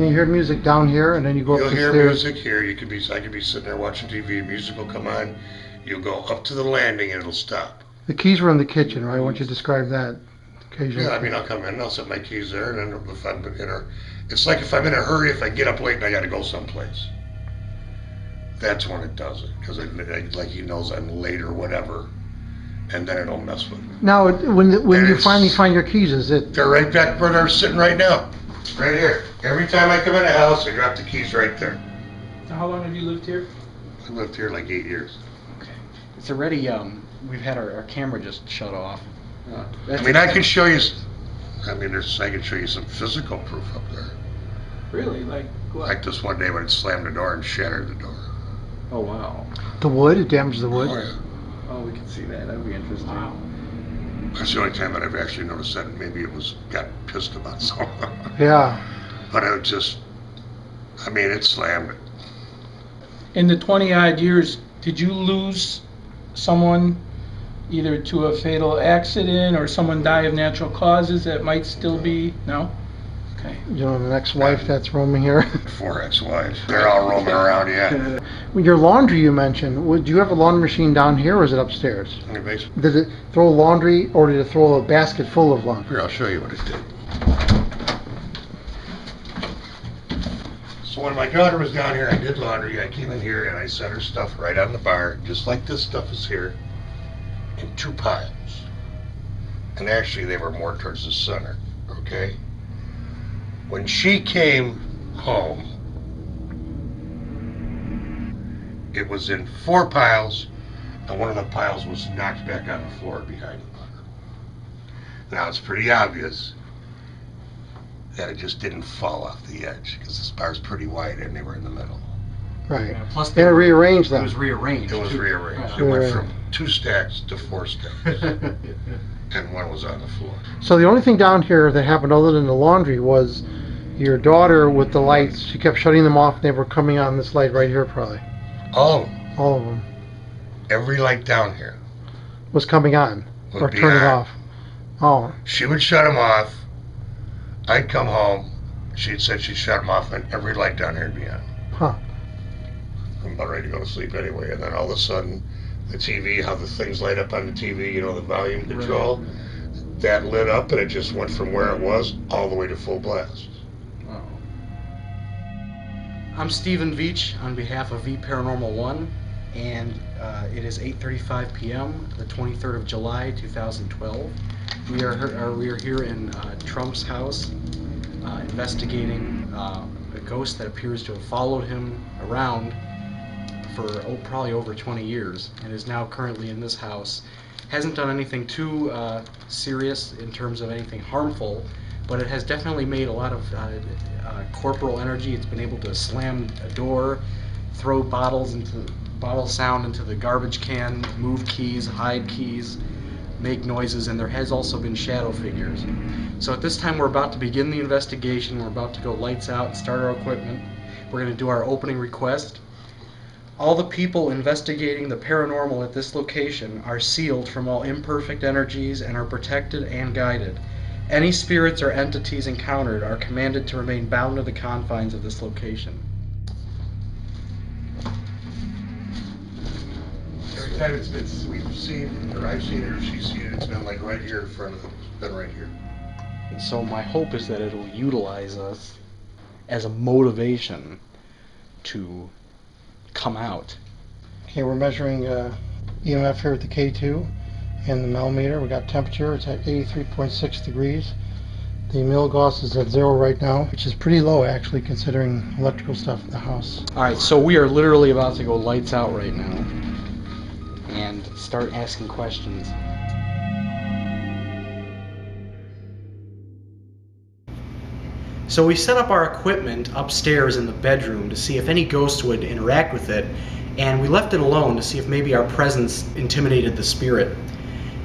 you hear music down here, and then you go up the stairs. You'll hear music here. I could be sitting there watching TV. Music will come on. You'll go up to the landing, and it'll stop. The keys were in the kitchen, right? Why don't you describe that? Occasionally. Yeah, I mean, I'll come in and I'll set my keys there, and then if I'm it's like if I'm in a hurry, if I get up late and I got to go someplace. That's when it does it, because like he knows I'm late or whatever, and then it'll mess with me. Now, when you finally find your keys, is it? They're right back where they're sitting right now, right here. Every time I come in a house, I drop the keys right there. So how long have you lived here? I lived here like 8 years. Okay. It's already we've had our camera just shut off. I mean, I can show you. I mean, I can show you some physical proof up there. Really? Like what? Like this one day when it slammed the door and shattered the door. Oh wow. The wood? It damaged the wood? Oh yeah. Oh, we can see that. That'd be interesting. Wow. That's the only time that I've actually noticed that. Maybe it got pissed about something. Yeah. But it just, I mean, it slammed it. In the 20-odd years, did you lose someone either to a fatal accident or someone die of natural causes that might still be? No? Okay. You know, the ex-wife that's roaming here? 4 ex-wives. They're all roaming around, yeah. Your laundry you mentioned, do you have a laundry machine down here or is it upstairs? In the basement. Did it throw laundry or did it throw a basket full of laundry? Here, I'll show you what it did. So when my daughter was down here, I did laundry. I came in here and I set her stuff right on the bar, just like this stuff is here, in 2 piles. And actually they were more towards the center, okay? When she came home, it was in 4 piles, and one of the piles was knocked back on the floor behind the bar. Now it's pretty obvious that it just didn't fall off the edge, because this bar's pretty wide and they were in the middle. Right. Yeah, plus They rearranged them. It was rearranged. It was rearranged. Yeah. It went from 2 stacks to 4 stacks. And one was on the floor. So the only thing down here that happened other than the laundry was your daughter with the lights. She kept shutting them off and they were coming on this light right here probably. All of them. All of them. Every light down here Was coming on would or be turning on. off. Oh. She would shut them off. I'd come home. She'd said she'd shut them off and every light down here would be on. Huh. I'm about ready to go to sleep anyway. And then all of a sudden, the TV, how the things light up on the TV, you know, the volume control, that lit up and it just went from where it was all the way to full blast. Wow. I'm Stephen Veach on behalf of VParanormal 1, and it is 8:35 p.m. the 23rd of July 2012. We are here in Trump's house investigating a ghost that appears to have followed him around for probably over 20 years and is now currently in this house. Hasn't done anything too serious in terms of anything harmful, but it has definitely made a lot of corporal energy. It's been able to slam a door, throw bottle sound into the garbage can, move keys, hide keys, make noises, and there has also been shadow figures. So at this time we're about to begin the investigation. We're about to go lights out and start our equipment. We're going to do our opening request. All the people investigating the paranormal at this location are sealed from all imperfect energies and are protected and guided. Any spirits or entities encountered are commanded to remain bound to the confines of this location. Every time we've seen, or I've seen it, or she's seen it, it's been like right here in front of them. It's been right here. And so my hope is that it'll utilize us as a motivation to come out. Okay, we're measuring EMF here at the K2 and the millimeter. We got temperature, it's at 83.6 degrees. The milligauss is at 0 right now, which is pretty low actually considering electrical stuff in the house. Alright, so we are literally about to go lights out right now and start asking questions. So we set up our equipment upstairs in the bedroom to see if any ghosts would interact with it, and we left it alone to see if maybe our presence intimidated the spirit.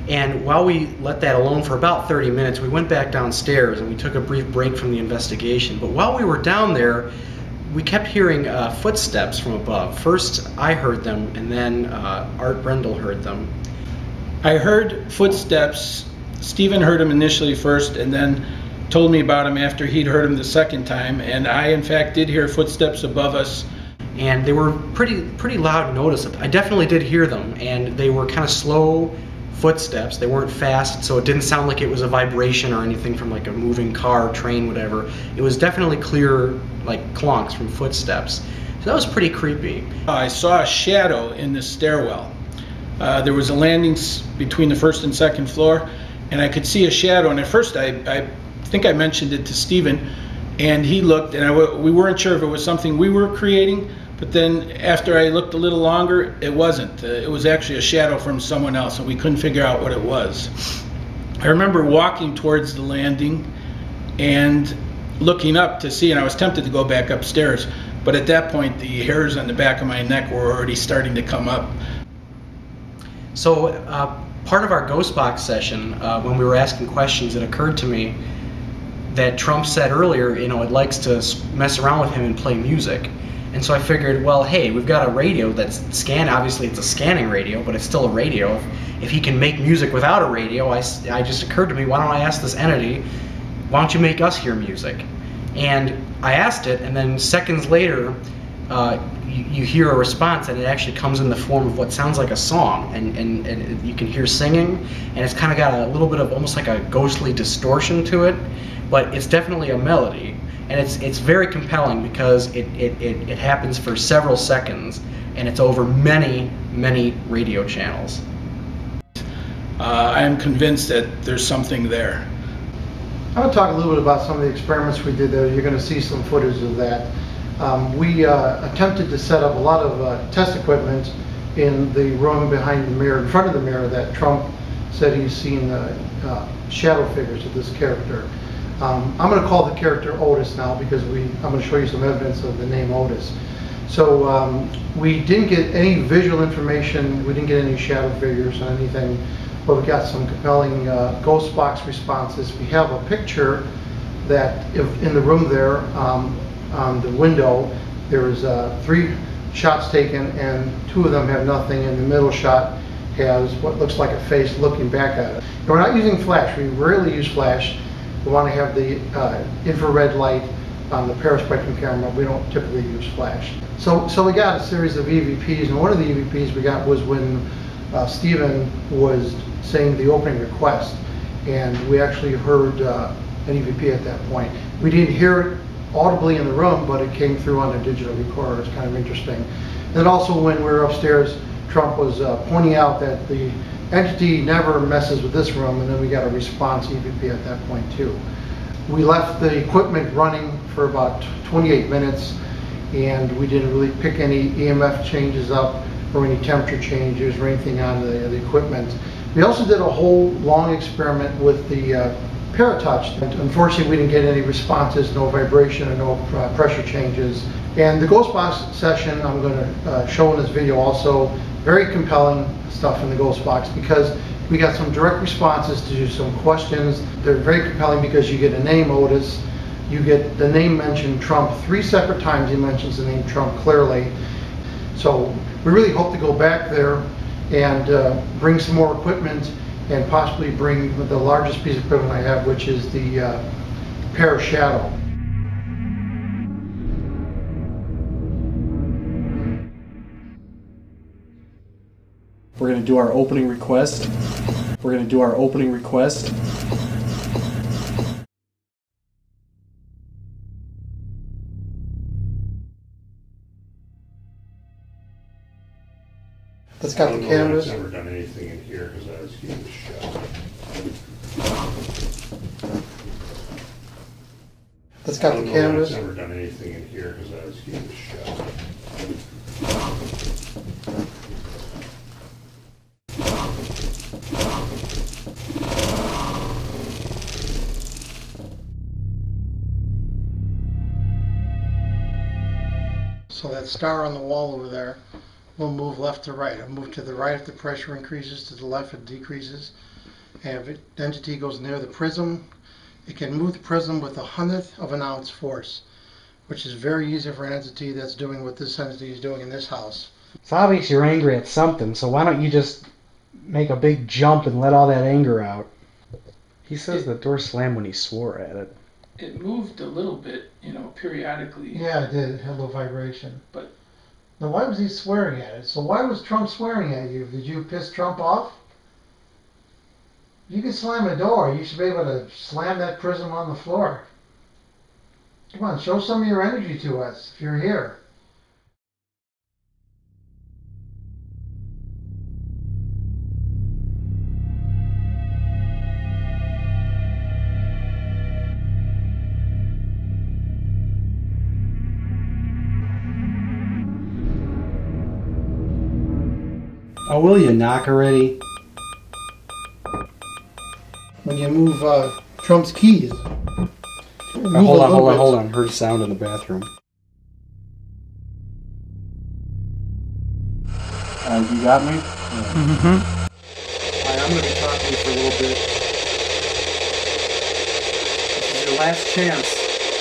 And while we let that alone for about 30 minutes, we went back downstairs and we took a brief break from the investigation. But while we were down there, we kept hearing footsteps from above. First I heard them, and then Art Brendel heard them. I heard footsteps. Stephen heard them initially first, and then told me about him after he'd heard him the second time, and I in fact did hear footsteps above us. And they were pretty loud and noticeable. I definitely did hear them, and they were kind of slow footsteps. They weren't fast, so it didn't sound like it was a vibration or anything from like a moving car, train, whatever. It was definitely clear, like clonks from footsteps. So that was pretty creepy. I saw a shadow in the stairwell. There was a landing between the first and second floor, and I could see a shadow. And at first, I think I mentioned it to Stephen, and he looked, and we weren't sure if it was something we were creating. But then after I looked a little longer, it wasn't. It was actually a shadow from someone else, and we couldn't figure out what it was. I remember walking towards the landing and looking up to see, and I was tempted to go back upstairs, but at that point the hairs on the back of my neck were already starting to come up. So part of our ghost box session, when we were asking questions, it occurred to me that Trump said earlier, you know, it likes to mess around with him and play music. And so I figured, well, hey, we've got a radio that's obviously it's a scanning radio, but it's still a radio. If he can make music without a radio, I just occurred to me, why don't I ask this entity, why don't you make us hear music? And I asked it, and then seconds later, you hear a response, and it actually comes in the form of what sounds like a song, and you can hear singing, and it's kind of got a little bit of almost like a ghostly distortion to it, but it's definitely a melody. And it's very compelling because it happens for several seconds, and it's over many radio channels. I am convinced that there's something there. I'm going to talk a little bit about some of the experiments we did there. You're going to see some footage of that. We attempted to set up a lot of test equipment in the room behind the mirror, in front of the mirror, that Trump said he's seen shadow figures of this character. I'm going to call the character Otis now because I'm going to show you some evidence of the name Otis. So we didn't get any visual information, we didn't get any shadow figures or anything, but we got some compelling ghost box responses. We have a picture that in the room there, on the window, there's 3 shots taken, and 2 of them have nothing, and the middle shot has what looks like a face looking back at it. We're not using flash, we rarely use flash. We want to have the infrared light on the paraspectrum camera. We don't typically use flash. So we got a series of EVPs, and one of the EVPs we got was when Stephen was saying the opening request, and we actually heard an EVP at that point. We didn't hear it audibly in the room, but it came through on a digital recorder. It's kind of interesting. And then also when we were upstairs, Trump was pointing out that the entity never messes with this room, and then we got a response EVP at that point too. We left the equipment running for about 28 minutes, and we didn't really pick any EMF changes up or any temperature changes or anything on the equipment. We also did a whole long experiment with the Paratouch. Unfortunately, we didn't get any responses, no vibration or no pressure changes. And the ghost box session I'm going to show in this video also, very compelling stuff in the ghost box because we got some direct responses to some questions. They're very compelling because you get a name, Otis, you get the name mentioned, Trump. 3 separate times he mentions the name Trump clearly. So we really hope to go back there and bring some more equipment and possibly bring the largest piece of equipment I have, which is the Parashadow. We're going to do our opening request. We're going to do our opening request. That's got the canvas. I've never done anything in here because I was getting shot. That's got the canvas. I've never done anything in here because I was getting shot. So that star on the wall over there will move left to right. It'll move to the right if the pressure increases, to the left if it decreases. And if the entity goes near the prism, it can move the prism with 1/100th of an ounce force, which is very easy for an entity that's doing what this entity is doing in this house. It's obvious you're angry at something, so why don't you just make a big jump and let all that anger out? He says the door slammed when he swore at it. It moved a little bit, periodically. Yeah, it did. It had a little vibration. But now, why was he swearing at it? So why was Trump swearing at you? Did you piss Trump off? You can slam a door. You should be able to slam that prism on the floor. Come on, show some of your energy to us if you're here. Oh, will you knock already? When you move Trump's keys. Hold on. Heard a sound in the bathroom. You got me? mm-hmm. Alright, I'm going to be talking to you for a little bit. This is your last chance.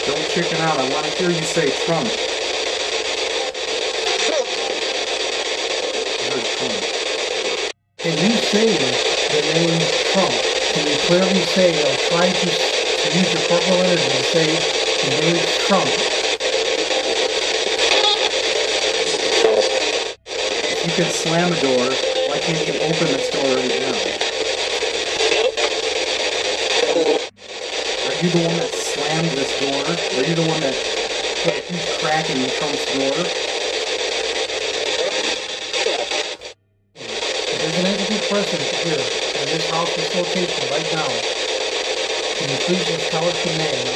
Don't chicken out. I want to hear you say Trump. I heard Trump. Can you say the name Trump? Can you clearly say, or try to use your corporal energy to say the name Trump? If you could slam a door, why can't you open this door right now? Are you the one that slammed this door? Are you the one that put a huge crack in Trump's door? There's an entity present here in this house, this location, right now. Can you please just tell us the name?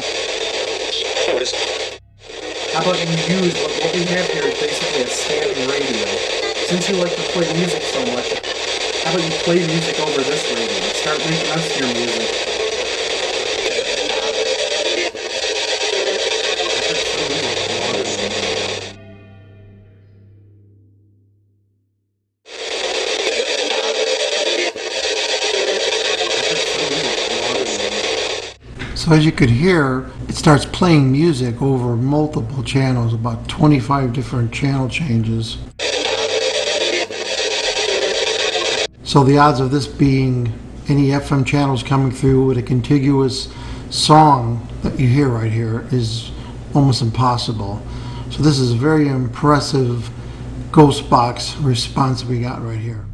How about you use what we have here is basically a standing radio. Since you like to play music so much, how about you play music over this radio? Start making us your music. So as you could hear, it starts playing music over multiple channels, about 25 different channel changes. So the odds of this being any FM channels coming through with a contiguous song that you hear right here is almost impossible. So this is a very impressive ghost box response we got right here.